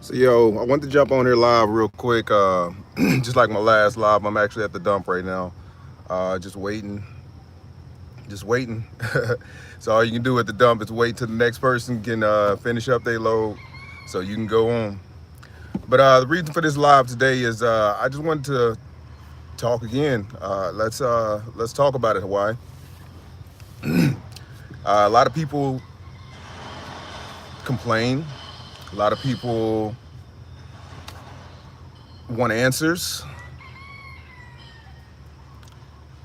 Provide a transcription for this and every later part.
So yo, I want to jump on here live real quick. Just like my last live, I'm actually at the dump right now. Just waiting, just waiting. So all you can do at the dump is wait till the next person can finish up their load, so you can go on. But the reason for this live today is I just wanted to talk again. Let's talk about it, Hawaii. A lot of people complain. A lot of people want answers.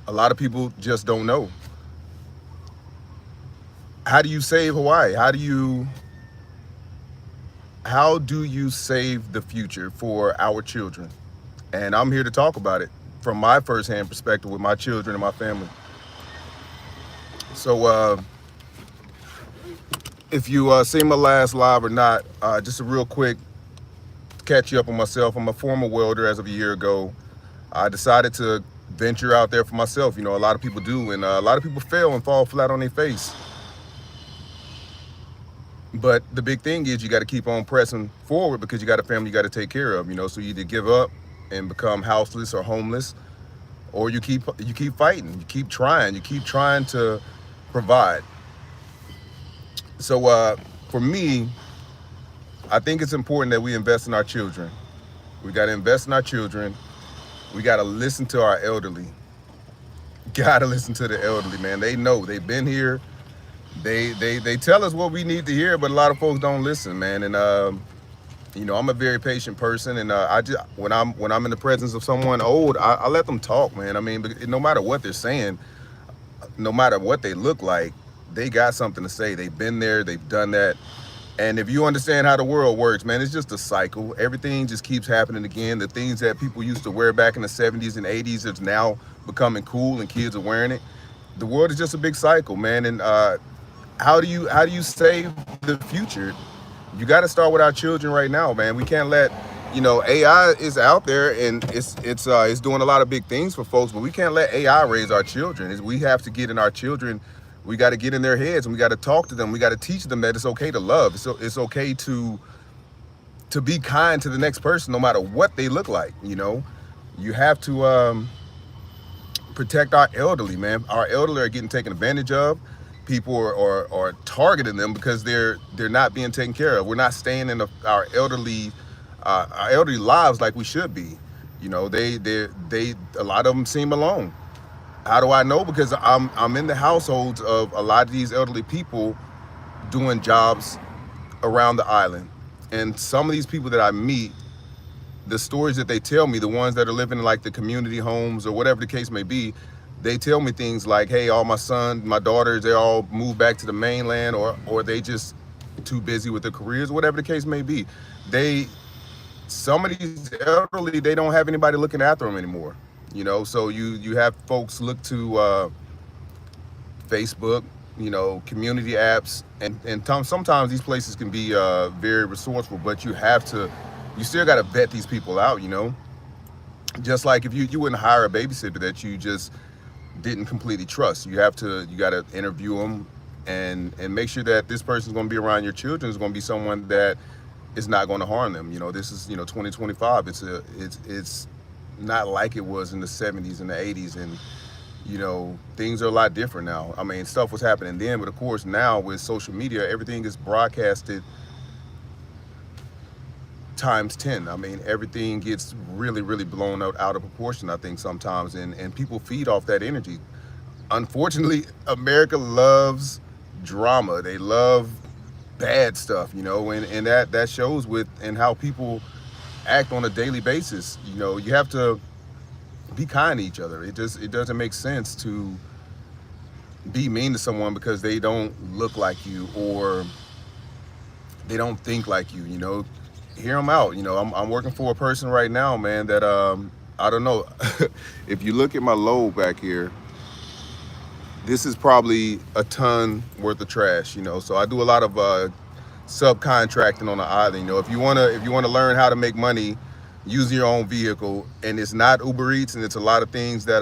A lot of people just don't know. How do you save Hawaii? How do you save the future for our children? And I'm here to talk about it from my firsthand perspective with my children and my family. So if you seen my last live or not, just a real quick catch you up on myself. I'm a former welder as of a year ago. I decided to venture out there for myself. You know, a lot of people do, and a lot of people fail and fall flat on their face. But the big thing is you got to keep on pressing forward because you got a family you got to take care of. You know, so you either give up and become houseless or homeless, or you keep fighting, you keep trying to provide. So for me, I think it's important that we invest in our children. We got to invest in our children. We got to listen to our elderly. Got to listen to the elderly, man. They know, they've been here. They tell us what we need to hear, but a lot of folks don't listen, man. And you know, I'm a very patient person, and I just when I'm in the presence of someone old, I let them talk, man. I mean, no matter what they're saying, no matter what they look like, they got something to say. They've been there, they've done that. And if you understand how the world works, man, it's just a cycle. Everything just keeps happening again. The things that people used to wear back in the 70s and 80s is now becoming cool and kids are wearing it. The world is just a big cycle, man. And how do you save the future? You got to start with our children right now, man. We can't let, you know, AI is out there and it's doing a lot of big things for folks, but we can't let AI raise our children. We have to get in our children. We got to get in their heads and we got to talk to them. We got to teach them that it's okay to love. It's okay to be kind to the next person, no matter what they look like. You know, you have to protect our elderly, man. Our elderly are getting taken advantage of. People are targeting them because they're not being taken care of. We're not staying in our elderly lives like we should be. You know, they a lot of them seem alone. How do I know? Because I'm in the households of a lot of these elderly people doing jobs around the island, and some of these people that I meet, the stories that they tell me, the ones that are living in like the community homes or whatever the case may be, they tell me things like, hey, all my sons, my daughters, they all moved back to the mainland, or they just too busy with their careers, whatever the case may be. They Some of these elderly, they don't have anybody looking after them anymore. You know, so you have folks look to Facebook, you know, community apps, and sometimes these places can be very resourceful, but you still got to vet these people out, you know. Just like if you wouldn't hire a babysitter that you just didn't completely trust. You got to interview them and make sure that this person's going to be around your children is going to be someone that is not going to harm them. You know, this is, you know, 2025. It's not like it was in the 70s and the 80s, and you know, things are a lot different now. I mean, stuff was happening then, but of course now with social media, everything is broadcasted times 10. I mean, everything gets really, really blown out of proportion, I think, sometimes, and people feed off that energy. Unfortunately, America loves drama. They love bad stuff, you know, and that shows with and how people act on a daily basis. You know, you have to be kind to each other. It doesn't make sense to be mean to someone because they don't look like you or they don't think like you. You know, hear them out. You know, I'm working for a person right now, man, that I don't know. If you look at my load back here, this is probably a ton worth of trash. You know, so I do a lot of subcontracting on the island. You know, if you wanna learn how to make money using your own vehicle, and it's not Uber Eats, and it's a lot of things that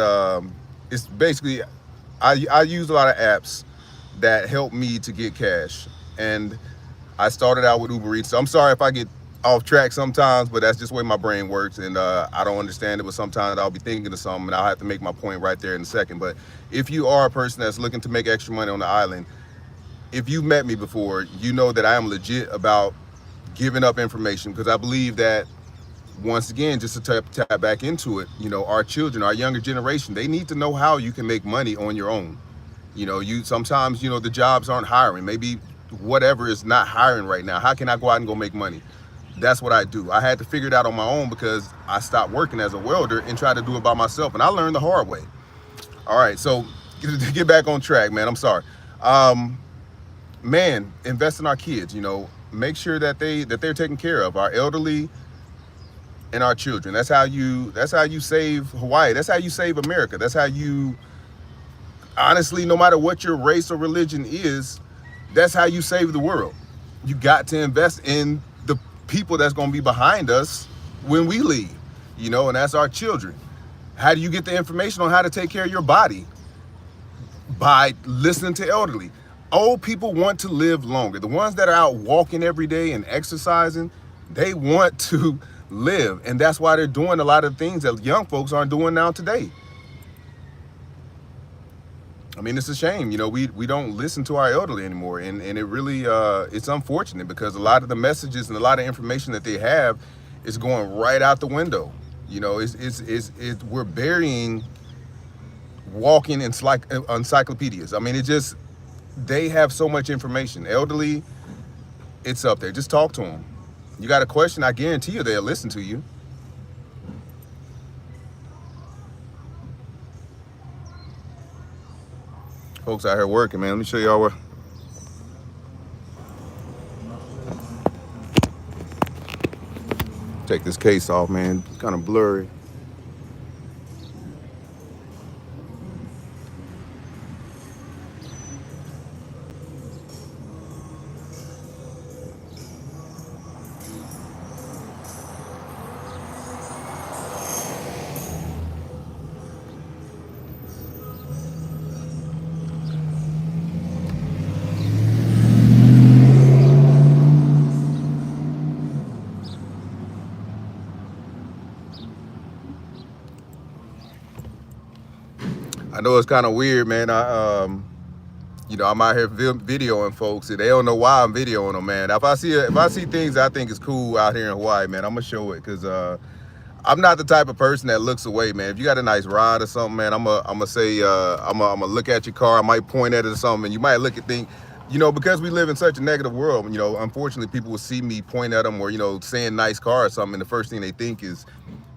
it's basically I use a lot of apps that help me to get cash, and I started out with Uber Eats. So I'm sorry if I get off track sometimes, but that's just the way my brain works, and I don't understand it. But sometimes I'll be thinking of something, and I'll have to make my point right there in a second. But if you are a person that's looking to make extra money on the island, if you've met me before, you know that I am legit about giving up information, because I believe that, once again, just to tap back into it, our children, our younger generation, they need to know how you can make money on your own. You sometimes, the jobs aren't hiring. Maybe whatever is not hiring right now. How can I go out and go make money? That's what I do. I had to figure it out on my own because I stopped working as a welder and tried to do it by myself, and I learned the hard way. All right, so to get back on track, man. I'm sorry. Man, invest in our kids. Make sure that they're taken care of. Our elderly and our children. That's how you save Hawaii. That's how you save America. That's how you, honestly, no matter what your race or religion is, that's how you save the world. You got to invest in the people that's going to be behind us when we leave, and that's our children. How do you get the information on how to take care of your body? By listening to elderly. Old people want to live longer. The ones that are out walking every day and exercising, they want to live. And that's why they're doing a lot of things that young folks aren't doing now today. I mean, it's a shame, we don't listen to our elderly anymore. And it really, it's unfortunate, because a lot of the messages and a lot of information that they have is going right out the window. We're burying walking encyclopedias. I mean, they have so much information. Elderly, it's up there. Just talk to them. You got a question, I guarantee you they'll listen to you. Folks out here working, man. Let me show y'all where. Take this case off, man. It's kind of blurry. I know it's kind of weird, man. I'm out here videoing folks, and they don't know why I'm videoing them, man. If I see things I think is cool out here in Hawaii, man, I'm gonna show it, because I'm not the type of person that looks away, man. If you got a nice ride or something, man, I'm gonna say, I'm gonna look at your car. I might point at it or something, and you might look and think, because we live in such a negative world, unfortunately, people will see me point at them, or saying nice car or something, and the first thing they think is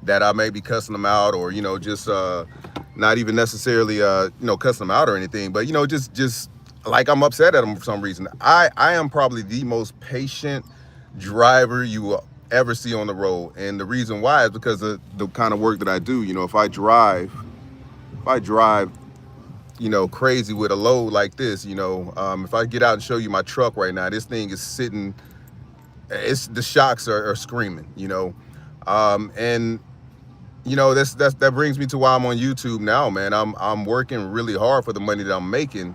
that I may be cussing them out, or just not even necessarily cussing them out or anything, but just like I'm upset at them for some reason. I am probably the most patient driver you will ever see on the road, and the reason why is because of the kind of work that I do. If I drive crazy with a load like this, if I get out and show you my truck right now, this thing is sitting, the shocks are screaming, and that brings me to why I'm on YouTube now, man. I'm working really hard for the money that I'm making,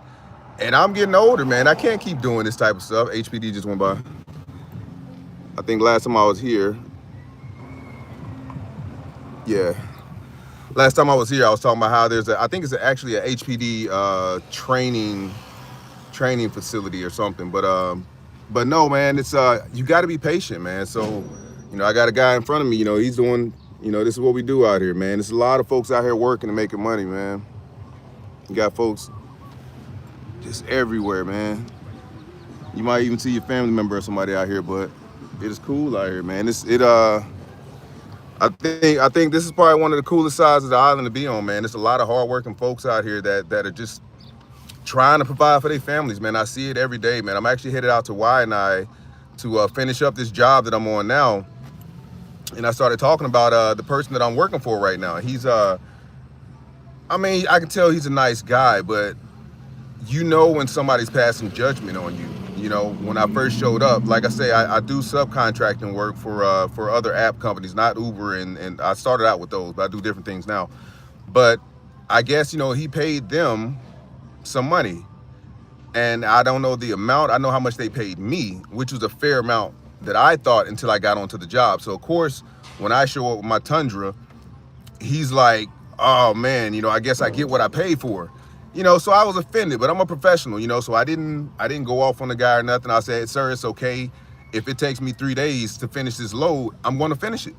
and I'm getting older, man. I can't keep doing this type of stuff. HPD just went by. I think last time I was here, yeah. Last time I was here, I was talking about how I think it's actually a HPD training facility or something. But no, man, it's you got to be patient, man. So, I got a guy in front of me. He's doing. This is what we do out here, man. There's a lot of folks out here working and making money, man. You got folks just everywhere, man. You might even see your family member or somebody out here, but it is cool out here, man. I think this is probably one of the coolest sides of the island to be on, man. There's a lot of hardworking folks out here that are just trying to provide for their families, man. I see it every day, man. I'm actually headed out to Waianae to finish up this job that I'm on now. And I started talking about the person that I'm working for right now. He's, I can tell he's a nice guy, but when somebody's passing judgment on you. When I first showed up, like I say, I do subcontracting work for other app companies, not Uber, and I started out with those, but I do different things now. But I guess, he paid them some money, and I don't know the amount. I know how much they paid me, which was a fair amount that I thought until I got onto the job. So of course, when I show up with my Tundra, he's like, oh man, you know, I guess I get what I paid for. You know, so I was offended, but I'm a professional, you know, so I didn't go off on the guy or nothing. I said, sir, it's okay. If it takes me 3 days to finish this load, I'm going to finish it.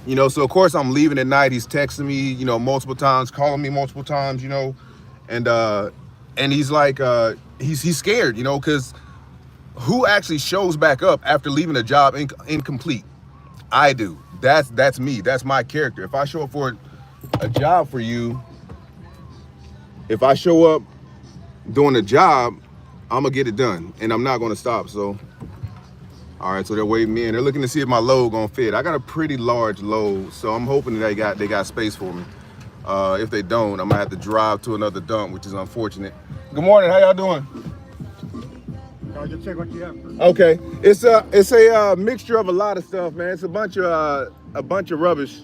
You know, so of course I'm leaving at night. He's texting me, you know, multiple times, calling me multiple times, you know, and he's like, he's scared, you know, because who actually shows back up after leaving a job incomplete? I do. That's me. That's my character. If I show up for a job for you, if I show up doing a job, I'm gonna get it done, and I'm not gonna stop. So, all right. So they're waiting me in. They're looking to see if my load gonna fit. I got a pretty large load, so I'm hoping that they got space for me. If they don't, I'm gonna have to drive to another dump, which is unfortunate. Good morning. How y'all doing? I'll just check what you have. Okay. It's a mixture of a lot of stuff, man. It's a bunch of rubbish.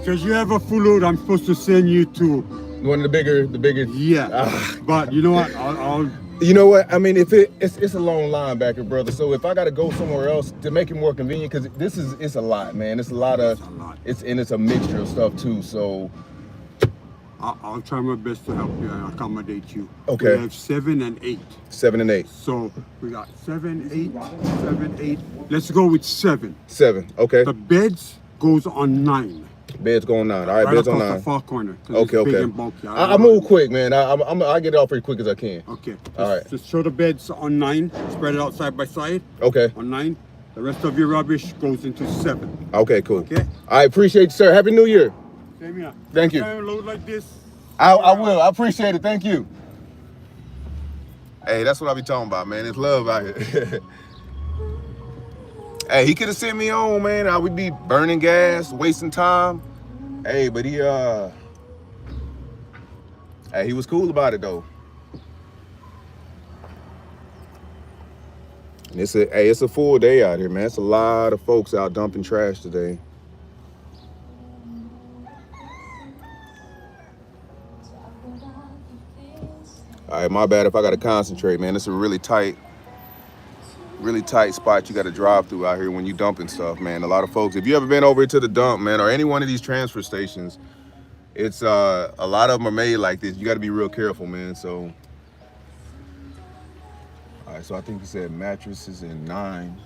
Because you have a full load, I'm supposed to send you to. One of the bigger. Yeah. But you know what? I'll You know what? I mean, if it's a long line back here, brother. So if I got to go somewhere else to make it more convenient, because it's a lot, man. It's a lot. It's a mixture of stuff too. So I'll try my best to help you and accommodate you. Okay. We have 7 and 8. 7 and 8. So we got 7, 8, 7, 8. Let's go with 7. 7. Okay. The beds goes on 9. Bed's going 9. All right, Right bed's on across 9. the far corner. Okay, it's big okay. and bulky. I move quick, man. I get it off as quick as I can. Okay. All right. Just show the beds on 9. Spread it out side by side. Okay. On 9. The rest of your rubbish goes into 7. Okay, cool. Okay. I appreciate you, sir. Happy New Year. Same here. Thank you. Next time a load like this. I will. I appreciate it. Thank you. Hey, that's what I be talking about, man. It's love out here. Hey, he could have sent me home, man. I would be burning gas, wasting time. Hey, but he was cool about it though. And it's a full day out here, man. It's a lot of folks out dumping trash today. All right, my bad if I gotta concentrate, man. It's a really tight spot you gotta drive through out here when you dumping stuff, man. A lot of folks, if you ever been over to the dump, man, or any one of these transfer stations, it's a lot of them are made like this. You gotta be real careful, man. So, all right, so I think he said mattresses in 9.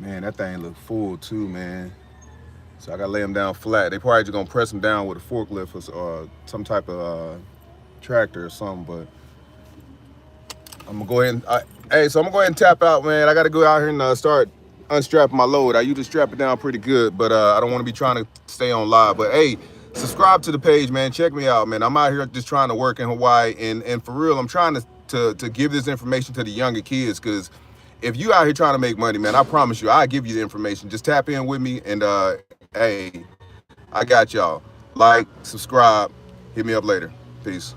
Man, that thing look full too, man. So I gotta lay them down flat. They probably just gonna press them down with a forklift or some type of tractor or something, but I'm gonna go ahead and so I'm gonna go ahead and tap out, man. I gotta go out here and start unstrapping my load. I usually strap it down pretty good, but I don't want to be trying to stay on live. But hey, subscribe to the page, man. Check me out, man. I'm out here just trying to work in Hawaii, and for real, I'm trying to give this information to the younger kids, because if you out here trying to make money, man, I promise you, I'll give you the information. Just tap in with me, and hey, I got y'all. Like, subscribe, hit me up later. Peace.